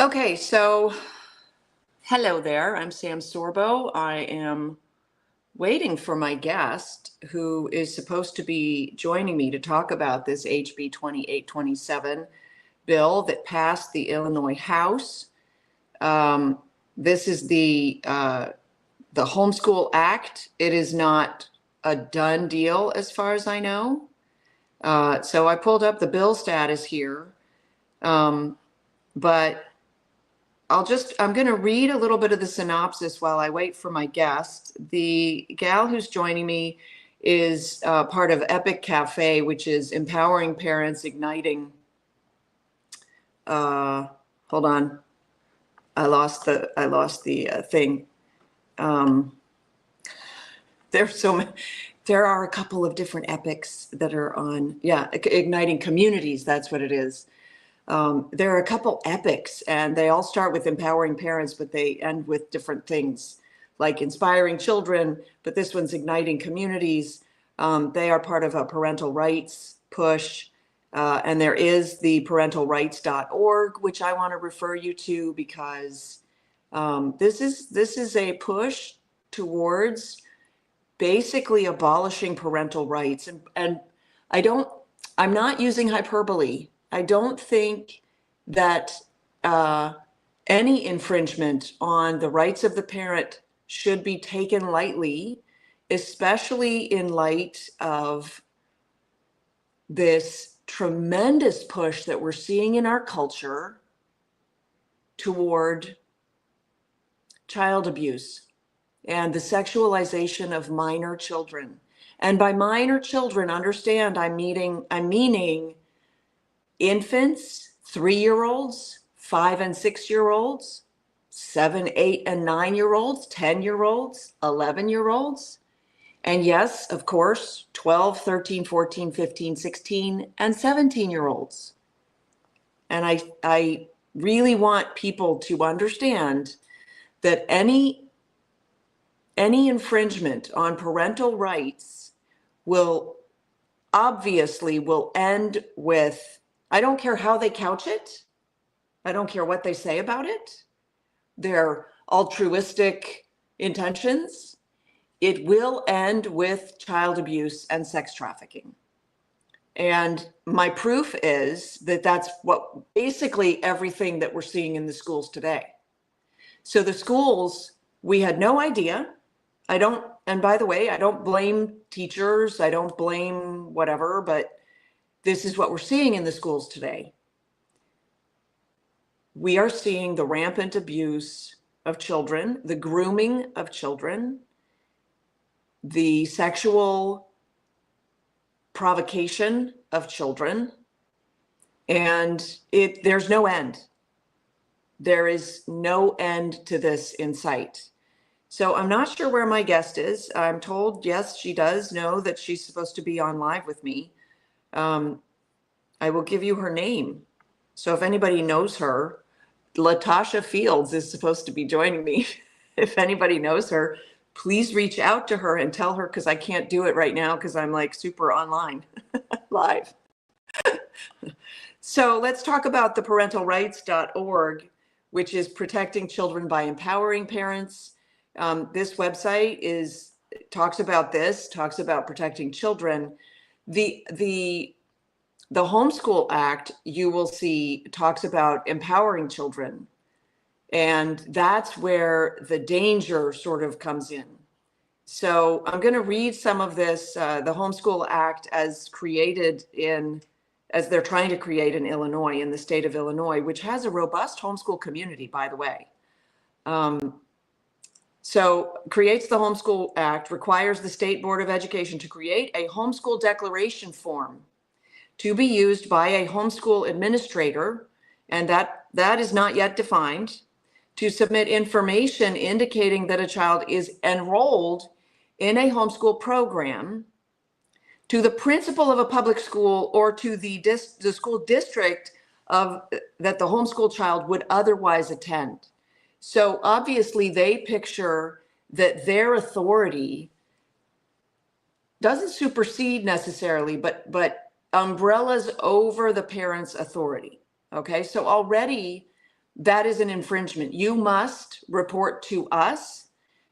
Okay, so hello there. I'm Sam Sorbo. I am waiting for my guest who is supposed to be joining me to talk about this HB 2827 bill that passed the Illinois House. This is the Homeschool Act. It is not a done deal as far as I know. So I pulled up the bill status here, but I'm going to read a little bit of the synopsis while I wait for my guest. The gal who's joining me is part of Epic Cafe, which is empowering parents, igniting. Hold on, I lost the thing. There's so many. There are a couple of different epics that are on. Yeah, igniting communities. That's what it is. There are a couple epics, and they all start with empowering parents, but they end with different things, like inspiring children. But this one's igniting communities. They are part of a parental rights push, and there is the parentalrights.org, which I want to refer you to because this is a push towards basically abolishing parental rights, and I'm not using hyperbole. I don't think that any infringement on the rights of the parent should be taken lightly, especially in light of this tremendous push that we're seeing in our culture toward child abuse and the sexualization of minor children. And by minor children, understand, I'm meaning infants, 3-year-olds, 5 and 6-year-olds, 7, 8 and 9-year-olds, 10-year-olds, 11-year-olds, and yes, of course, 12, 13, 14, 15, 16, and 17-year-olds. And I really want people to understand that any infringement on parental rights will end with, I don't care how they couch it. I don't care what they say about it. Their altruistic intentions. It will end with child abuse and sex trafficking. And my proof is that that's what basically everything that we're seeing in the schools today. So the schools, we had no idea. And by the way, I don't blame teachers. I don't blame whatever, but this is what we're seeing in the schools today. We are seeing the rampant abuse of children, the grooming of children, the sexual provocation of children, and there's no end. There is no end to this in sight. So I'm not sure where my guest is. I'm told, yes, she does know that she's supposed to be on live with me. I will give you her name. So if anybody knows her, Latasha Fields is supposed to be joining me. If anybody knows her, please reach out to her and tell her, because I can't do it right now because I'm like super online live. So let's talk about the parentalrights.org, which is protecting children by empowering parents. This website talks about protecting children. The Homeschool Act, you will see, talks about empowering children. And that's where the danger sort of comes in. So I'm going to read some of this, the Homeschool Act as they're trying to create in Illinois, in the state of Illinois, which has a robust homeschool community, by the way. So creates the Homeschool Act, requires the State Board of Education to create a homeschool declaration form to be used by a homeschool administrator, and that is not yet defined, to submit information indicating that a child is enrolled in a homeschool program to the principal of a public school or to the school district that the homeschool child would otherwise attend. So obviously they picture that their authority doesn't supersede necessarily, but umbrellas over the parent's authority. Okay, so already that is an infringement. You must report to us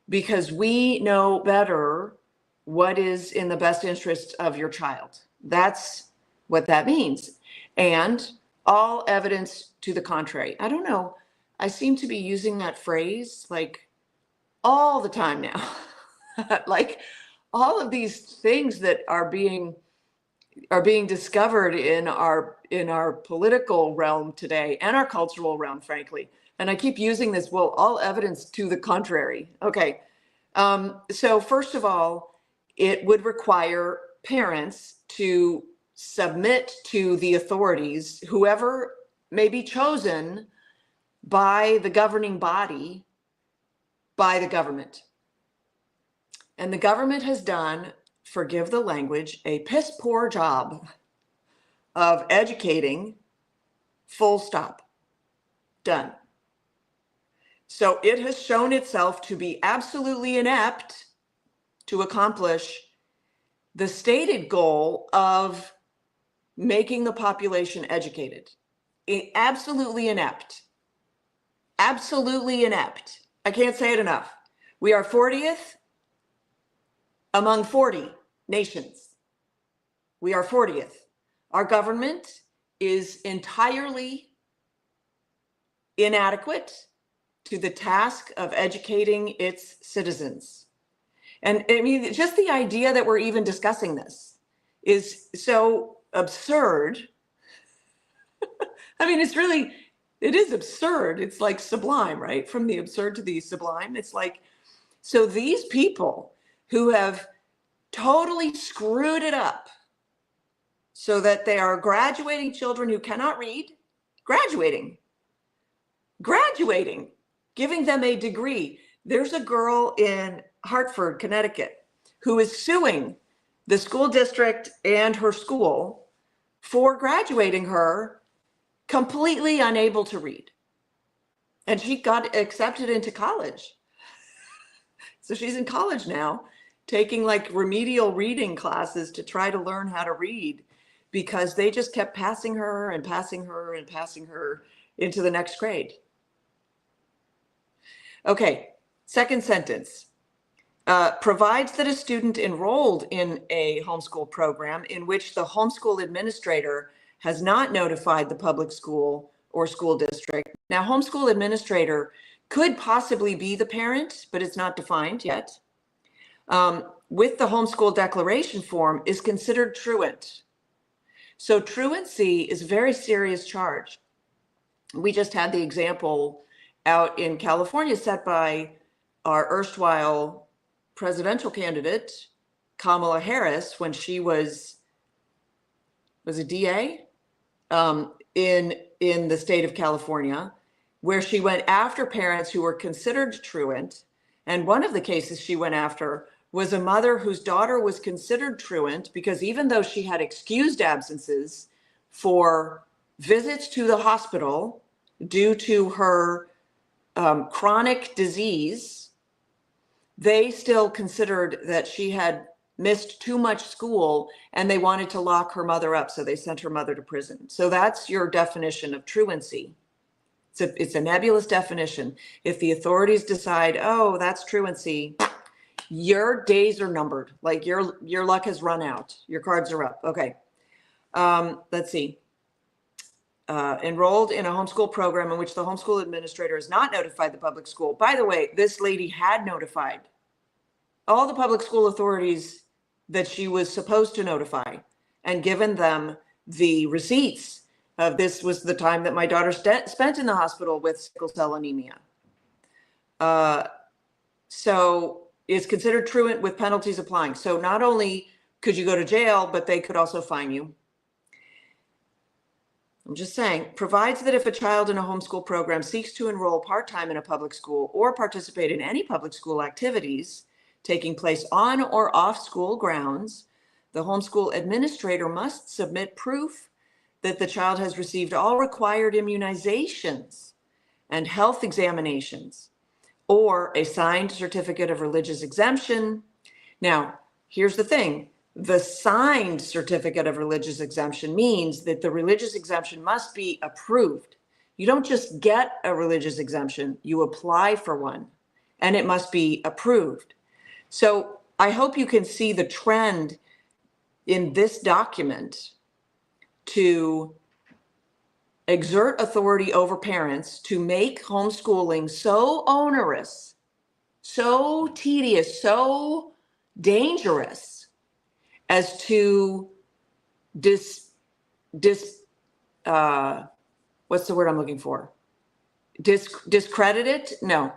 because we know better what is in the best interest of your child. That's what that means. And all evidence to the contrary. I don't know. I seem to be using that phrase like all the time now. Like all of these things that are being discovered in our political realm today and our cultural realm, frankly. And I keep using this, well, all evidence to the contrary. Okay. So first of all, it would require parents to submit to the authorities, whoever may be chosen by the governing body, by the government. And the government has done, forgive the language, a piss poor job of educating, full stop, done. So it has shown itself to be absolutely inept to accomplish the stated goal of making the population educated. Absolutely inept. Absolutely inept. I can't say it enough. We are 40th among 40 nations. We are 40th. Our government is entirely inadequate to the task of educating its citizens. And I mean, just the idea that we're even discussing this is so absurd. I mean, it is absurd. It's like sublime, right? From the absurd to the sublime. It's like, so these people who have totally screwed it up so that they are graduating children who cannot read, graduating, giving them a degree. There's a girl in Hartford, Connecticut, who is suing the school district and her school for graduating her completely unable to read. And she got accepted into college. So she's in college now, taking like remedial reading classes to try to learn how to read because they just kept passing her and passing her and passing her into the next grade. Okay, second sentence. Provides that a student enrolled in a homeschool program in which the homeschool administrator has not notified the public school or school district. Now, homeschool administrator could possibly be the parent, but it's not defined yet. With the homeschool declaration form is considered truant. So truancy is a very serious charge. We just had the example out in California set by our erstwhile presidential candidate, Kamala Harris, when she was a DA in the state of California, where she went after parents who were considered truant. And one of the cases she went after was a mother whose daughter was considered truant because even though she had excused absences for visits to the hospital due to her chronic disease, they still considered that she had missed too much school and they wanted to lock her mother up. So they sent her mother to prison. So that's your definition of truancy. It's a nebulous definition. If the authorities decide, oh, that's truancy, your days are numbered. Like your luck has run out. Your cards are up. Okay. Let's see. Enrolled in a homeschool program in which the homeschool administrator has not notified the public school. By the way, this lady had notified all the public school authorities that she was supposed to notify and given them the receipts of this was the time that my daughter spent in the hospital with sickle cell anemia. So it's considered truant with penalties applying. So not only could you go to jail, but they could also fine you. I'm just saying, provides that if a child in a homeschool program seeks to enroll part-time in a public school or participate in any public school activities taking place on or off school grounds, the homeschool administrator must submit proof that the child has received all required immunizations and health examinations or a signed certificate of religious exemption. Now, here's the thing. The signed certificate of religious exemption means that the religious exemption must be approved. You don't just get a religious exemption, you apply for one, and it must be approved. So I hope you can see the trend in this document to exert authority over parents to make homeschooling so onerous, so tedious, so dangerous as to what's the word I'm looking for? Discredit it? No.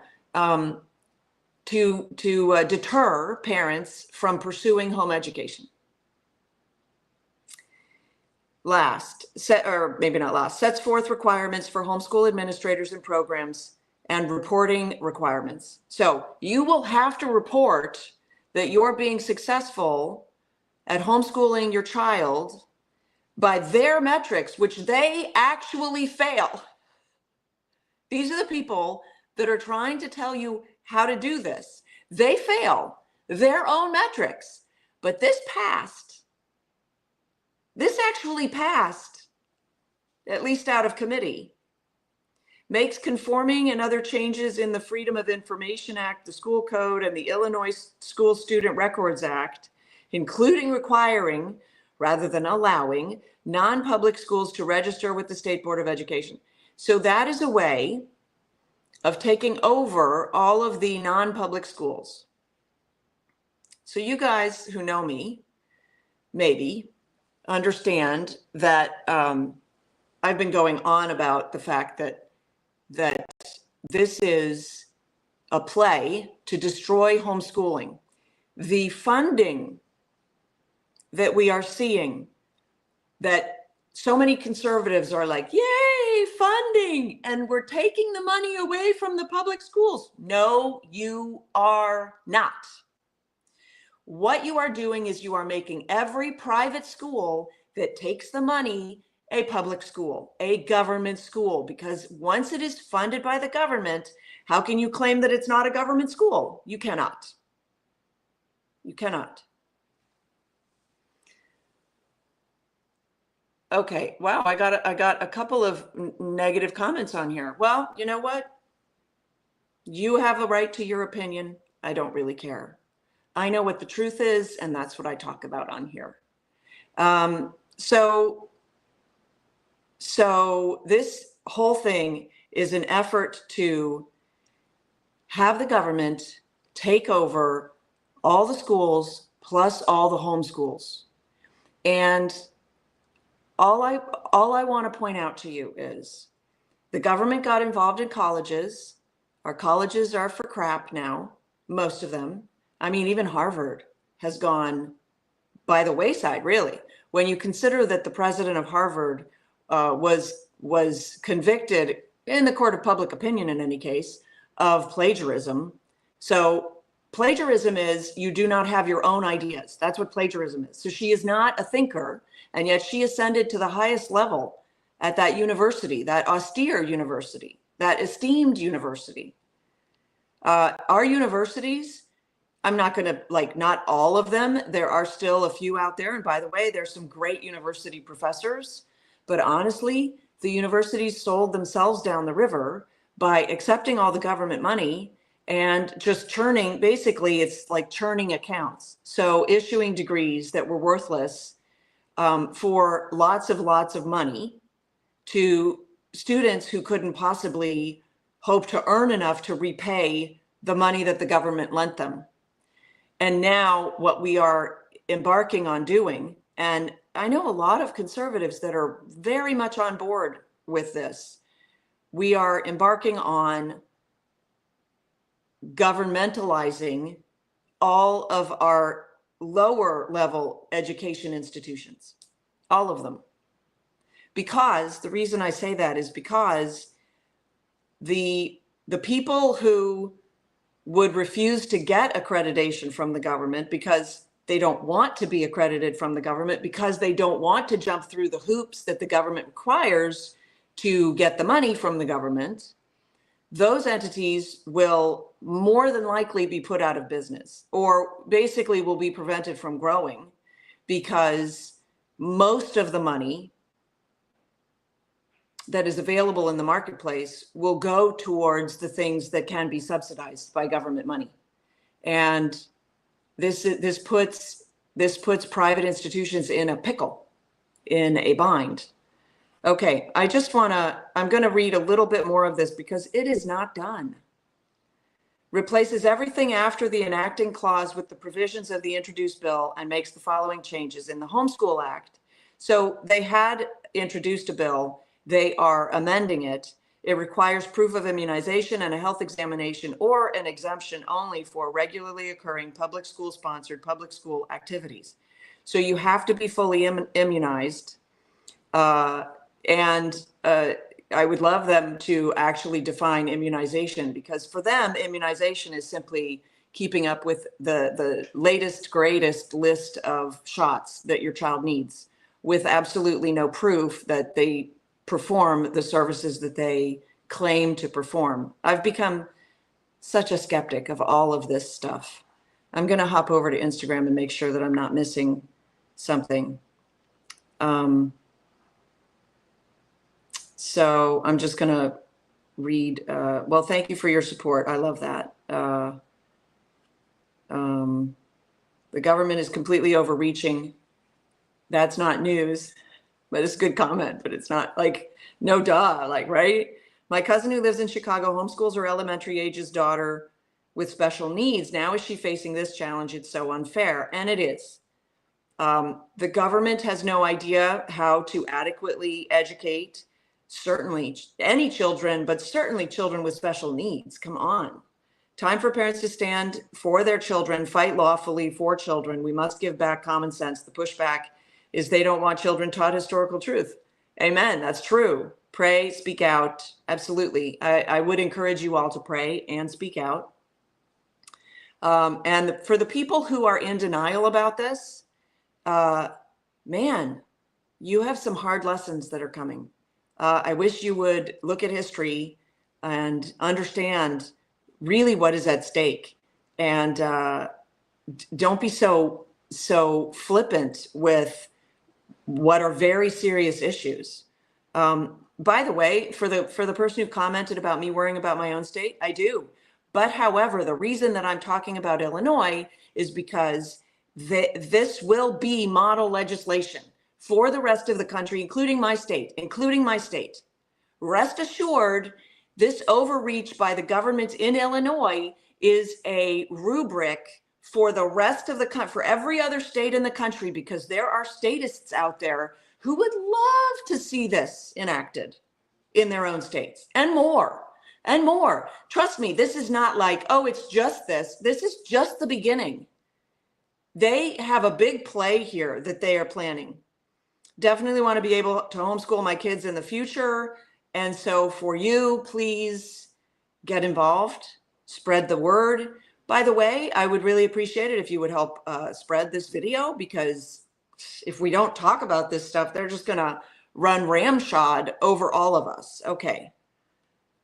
To deter parents from pursuing home education. Sets forth requirements for homeschool administrators and programs and reporting requirements. So you will have to report that you're being successful at homeschooling your child by their metrics, which they actually fail. These are the people that are trying to tell you how to do this. They fail their own metrics, but this actually passed, at least out of committee, makes conforming and other changes in the Freedom of Information Act, the School Code, and the Illinois School Student Records Act, including requiring, rather than allowing, non-public schools to register with the State Board of Education. So that is a way of taking over all of the non-public schools. So you guys who know me, maybe, understand that I've been going on about the fact that this is a play to destroy homeschooling. The funding that we are seeing, that so many conservatives are like, yay, funding, and we're taking the money away from the public schools. No, you are not. What you are doing is you are making every private school that takes the money a public school, a government school, because once it is funded by the government, how can you claim that it's not a government school? You cannot. You cannot. Okay, wow, I got a couple of negative comments on here. Well, you know what? You have a right to your opinion. I don't really care. I know what the truth is, and that's what I talk about on here. So this whole thing is an effort to have the government take over all the schools plus all the homeschools. And all I want to point out to you is the government got involved in colleges. Our colleges are for crap now, most of them. I mean, even Harvard has gone by the wayside, really. When you consider that the president of Harvard was convicted in the court of public opinion, in any case, of plagiarism. So plagiarism is you do not have your own ideas. That's what plagiarism is. So she is not a thinker, and yet she ascended to the highest level at that university, that austere university, that esteemed university. Our universities, I'm not going to, not all of them. There are still a few out there. And by the way, there's some great university professors. But honestly, the universities sold themselves down the river by accepting all the government money and just churning. Basically, it's like churning accounts. So issuing degrees that were worthless for lots of money to students who couldn't possibly hope to earn enough to repay the money that the government lent them. And now what we are embarking on doing, and I know a lot of conservatives that are very much on board with this, we are embarking on governmentalizing all of our lower level education institutions, all of them. Because the reason I say that is because the people who would refuse to get accreditation from the government because they don't want to be accredited from the government, because they don't want to jump through the hoops that the government requires to get the money from the government, those entities will more than likely be put out of business, or basically will be prevented from growing, because most of the money that is available in the marketplace will go towards the things that can be subsidized by government money. And this puts private institutions in a pickle, in a bind. Okay, I'm going to read a little bit more of this because it is not done. Replaces everything after the enacting clause with the provisions of the introduced bill and makes the following changes in the Homeschool Act. So they had introduced a bill, they are amending it. It requires proof of immunization and a health examination or an exemption only for regularly occurring public school sponsored public school activities. So you have to be fully immunized. I would love them to actually define immunization, because for them, immunization is simply keeping up with the latest, greatest list of shots that your child needs, with absolutely no proof that they perform the services that they claim to perform. I've become such a skeptic of all of this stuff. I'm going to hop over to Instagram and make sure that I'm not missing something. So I'm just going to read. Well, thank you for your support. I love that. The government is completely overreaching. That's not news, but it's a good comment, but it's not like, no duh, like, right? My cousin who lives in Chicago homeschools her elementary age's daughter with special needs. Now is she facing this challenge? It's so unfair. And it is. The government has no idea how to adequately educate certainly any children, but certainly children with special needs. Come on. Time for parents to stand for their children, fight lawfully for children. We must give back common sense. The pushback is they don't want children taught historical truth. Amen. That's true. Pray, speak out. Absolutely. I would encourage you all to pray and speak out. And for the people who are in denial about this, man, you have some hard lessons that are coming. I wish you would look at history and understand really what is at stake, and don't be so flippant with what are very serious issues. By the way, for the person who commented about me worrying about my own state, I do. But however, the reason that I'm talking about Illinois is because this will be model legislation for the rest of the country, including my state. Rest assured, this overreach by the government in Illinois is a rubric for the rest of the country, for every other state in the country, because there are statists out there who would love to see this enacted in their own states, and more. And more. Trust me, this is not like, oh, it's just this. This is just the beginning. They have a big play here that they are planning. Definitely want to be able to homeschool my kids in the future. And so for you, please get involved, spread the word. By the way, I would really appreciate it if you would help spread this video, because if we don't talk about this stuff, they're just going to run ramshod over all of us. Okay.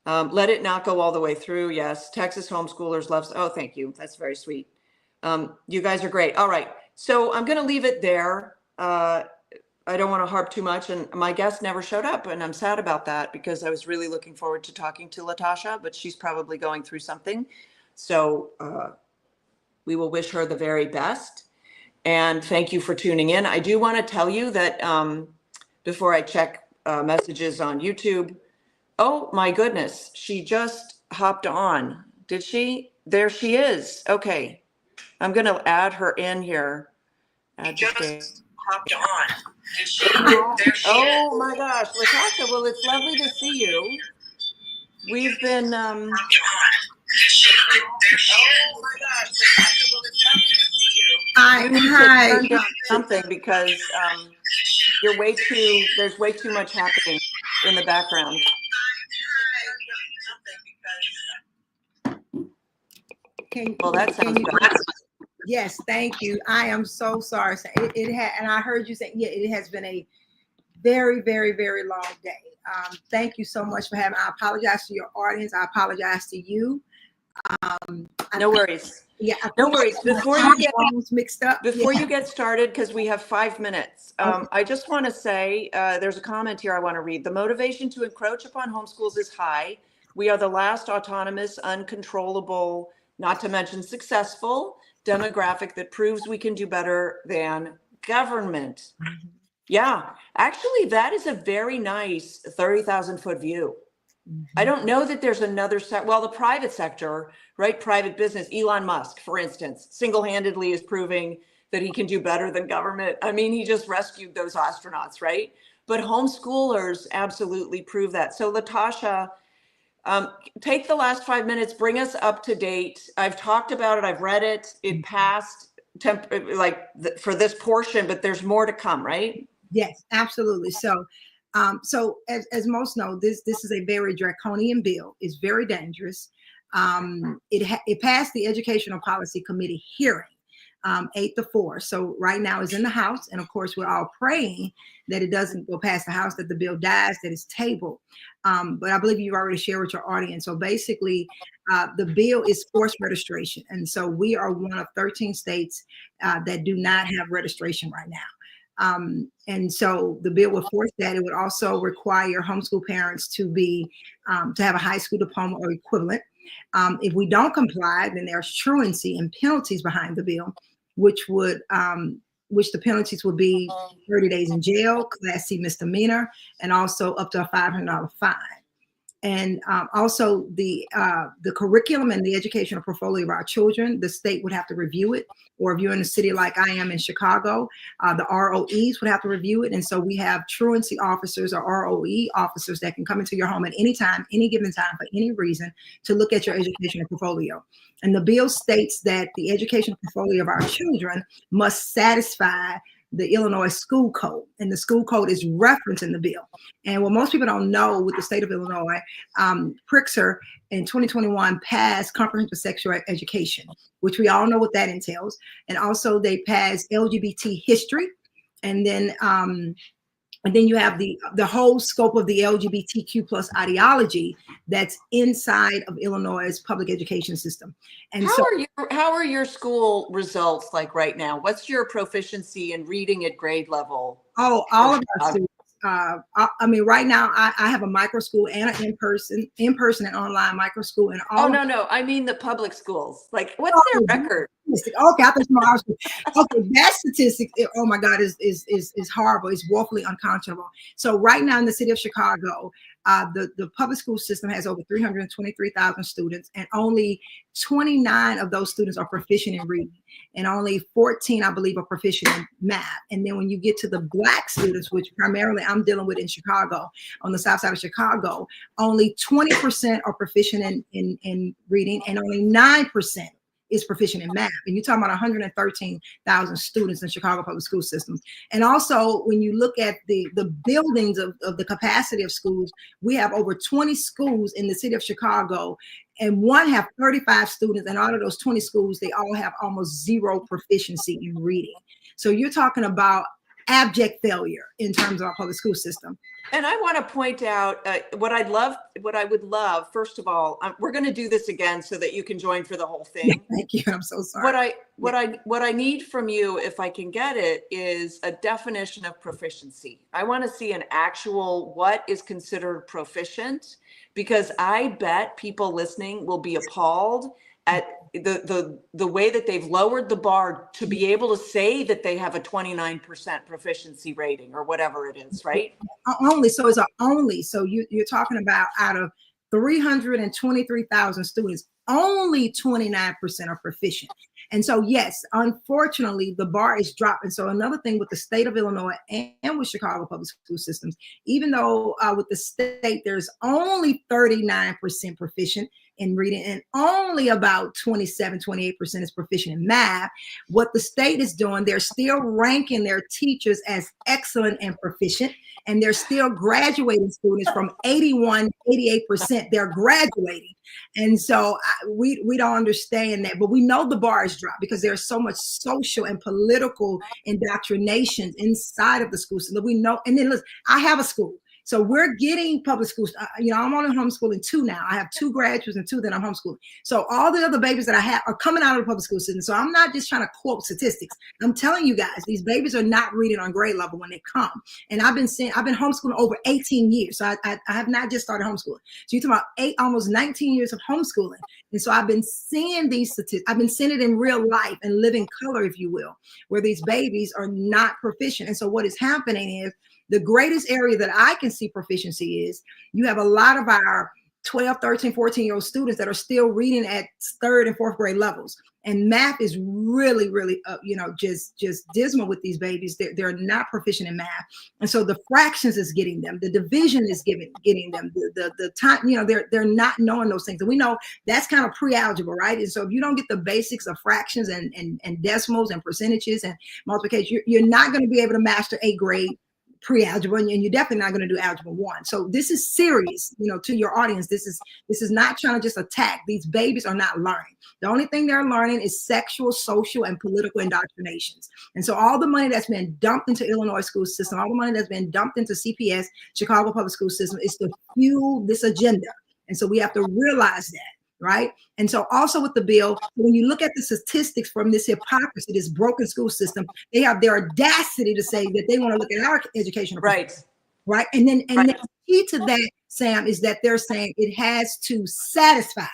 Let it not go all the way through. Yes. Texas homeschoolers love. Oh, thank you. That's very sweet. You guys are great. All right. So I'm going to leave it there. I don't want to harp too much, and my guest never showed up, and I'm sad about that, because I was really looking forward to talking to Latasha, but she's probably going through something. So we will wish her the very best. And thank you for tuning in. I do want to tell you that before I check messages on YouTube, oh my goodness, she just hopped on. Did she? There she is. Okay. I'm going to add her in here. Add just hopped on. Did she? There she is. My gosh, Latasha, well, it's lovely to see you. We've been oh my gosh, Latasha, well, it's lovely to see you. Hi. Turn down something, because there's way too much happening in the background. Well, that sounds better. Yes, thank you. I am so sorry. And I heard you say, yeah, it has been a very, very, very long day. Thank you so much for having. I apologize to your audience. I apologize to you. No worries. Yeah. No worries. Before you get mixed up. Before you get started, because we have 5 minutes, I just want to say there's a comment here I want to read. The motivation to encroach upon homeschools is high. We are the last autonomous, uncontrollable, not to mention successful demographic that proves we can do better than government. Yeah, actually, that is a very nice 30,000-foot view. I don't know that there's another well, the private sector, right? Private business, Elon Musk, for instance, single-handedly is proving that he can do better than government. I mean, he just rescued those astronauts, right? But homeschoolers absolutely prove that. So Latasha, take the last 5 minutes, bring us up to date. I've talked about it. I've read it. It passed for this portion, but there's more to come, right? Yes, absolutely. So as most know, this is a very draconian bill. It's very dangerous. It passed the Educational Policy Committee hearing 8-4. So right now it's in the House, and of course we're all praying that it doesn't go past the House, that the bill dies, that it's tabled. But I believe you've already shared with your audience. So basically, the bill is forced registration, and so we are one of 13 states that do not have registration right now. And so the bill would force that. It would also require homeschool parents to have a high school diploma or equivalent. If we don't comply, then there's truancy and penalties behind the bill, which the penalties would be 30 days in jail, Class C misdemeanor, and also up to a $500 fine. And also the curriculum and the educational portfolio of our children, the state would have to review it. Or if you're in a city like I am in Chicago, the ROEs would have to review it. And so we have truancy officers or ROE officers that can come into your home at any time, any given time, for any reason, to look at your educational portfolio. And the bill states that the educational portfolio of our children must satisfy the Illinois school code, and the school code is referenced in the bill. And what most people don't know with the state of Illinois, Pritzker in 2021 passed comprehensive sexual education, which we all know what that entails. And also they passed LGBT history. And then you have the whole scope of the LGBTQ plus ideology that's inside of Illinois' public education system. And how are your school results like right now? What's your proficiency in reading at grade level? Oh, all of our students. I mean, right now I have a micro school and an in-person and online micro school, and all. Oh no, I mean the public schools. Like, what's their record? Okay, I thought okay, that statistic, oh my God, is horrible. It's woefully unconscionable. So right now in the city of Chicago, the public school system has over 323,000 students, and only 29 of those students are proficient in reading, and only 14, I believe, are proficient in math. And then when you get to the Black students, which primarily I'm dealing with in Chicago, on the south side of Chicago, only 20% are proficient in reading, and only 9% is proficient in math. And you're talking about 113,000 students in Chicago public school systems. And also, when you look at the buildings of the capacity of schools, we have over 20 schools in the city of Chicago, and one have 35 students. And out of those 20 schools, they all have almost zero proficiency in reading. So you're talking about abject failure in terms of our public school system. And I want to point out what I would love, first of all, we're going to do this again so that you can join for the whole thing. Yeah, thank you. I'm so sorry. What I need from you, if I can get it, is a definition of proficiency. I want to see an actual what is considered proficient, because I bet people listening will be appalled at the way that they've lowered the bar to be able to say that they have a 29% proficiency rating or whatever it is, right? Only. So it's only. So you're talking about out of 323,000 students, only 29% are proficient. And so, yes, unfortunately, the bar is dropped. And so another thing with the state of Illinois and with Chicago public school systems, even though with the state, there's only 39% proficient in reading and only about 28% is proficient in math, what the state is doing, they're still ranking their teachers as excellent and proficient, and they're still graduating students from 88%. They're graduating. And so we don't understand that, but we know the bar is dropped because there's so much social and political indoctrination inside of the school system. We know, and then listen, I have a school. So we're getting public schools. I'm only homeschooling 2 now. I have 2 graduates and 2 that I'm homeschooling. So all the other babies that I have are coming out of the public school system. So I'm not just trying to quote statistics. I'm telling you guys, these babies are not reading on grade level when they come. And I've been homeschooling over 18 years. So I have not just started homeschooling. So you're talking about almost 19 years of homeschooling. And so I've been seeing these statistics. I've been seeing it in real life and living color, if you will, where these babies are not proficient. And so what is happening is the greatest area that I can see proficiency is you have a lot of our 12, 13, 14-year-old students that are still reading at 3rd and 4th grade levels. And math is really, really, just dismal with these babies. They're not proficient in math. And so the fractions is getting them. The division is getting them. The time, they're not knowing those things. And we know that's kind of pre-algebra, right? And so if you don't get the basics of fractions and decimals and percentages and multiplication, you're not going to be able to master 8th grade pre-algebra, and you're definitely not going to do algebra 1. So this is serious, to your audience. This is not trying to just attack. These babies are not learning. The only thing they're learning is sexual, social, and political indoctrinations. And so all the money that's been dumped into Illinois school system, all the money that's been dumped into CPS, Chicago public school system, is to fuel this agenda. And so we have to realize that. Right. And so also with the bill, when you look at the statistics from this hypocrisy, this broken school system, they have their audacity to say that they want to look at our educational process, right. And then the key to that, Sam, is that they're saying it has to satisfy.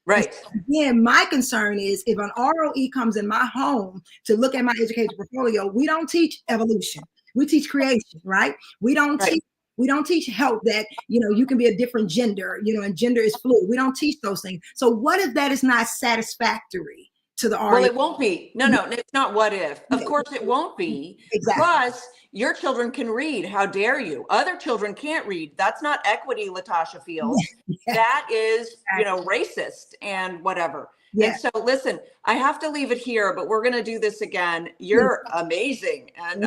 Right. So again, my concern is if an ROE comes in my home to look at my education portfolio, we don't teach evolution. We teach creation, right? We don't teach health, that, you can be a different gender, and gender is fluid. We don't teach those things. So what if that is not satisfactory to the RE? Well, it won't be. No, it's not what if. Of course it won't be. Exactly. Plus, your children can read. How dare you? Other children can't read. That's not equity, Latasha Fields. Yeah. That is, racist and whatever. Yeah. And so listen, I have to leave it here, but we're going to do this again. You're amazing. And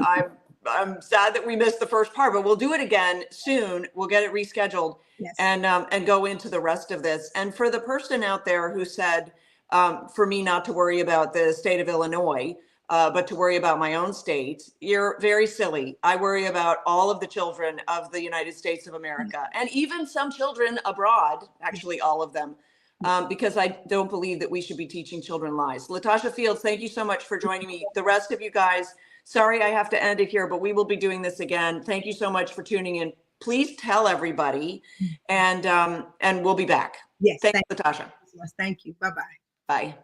I'm sad that we missed the first part, but we'll do it again soon. We'll get it rescheduled. Yes. And go into the rest of this. And for the person out there who said, for me not to worry about the state of Illinois, but to worry about my own state, you're very silly. I worry about all of the children of the United States of America, and even some children abroad, actually all of them, because I don't believe that we should be teaching children lies. Latasha Fields, thank you so much for joining me. The rest of you guys, sorry I have to end it here, but we will be doing this again. Thank you so much for tuning in. Please tell everybody, and we'll be back. Yes. Thanks, Latasha. Thank you. Bye-bye. Bye.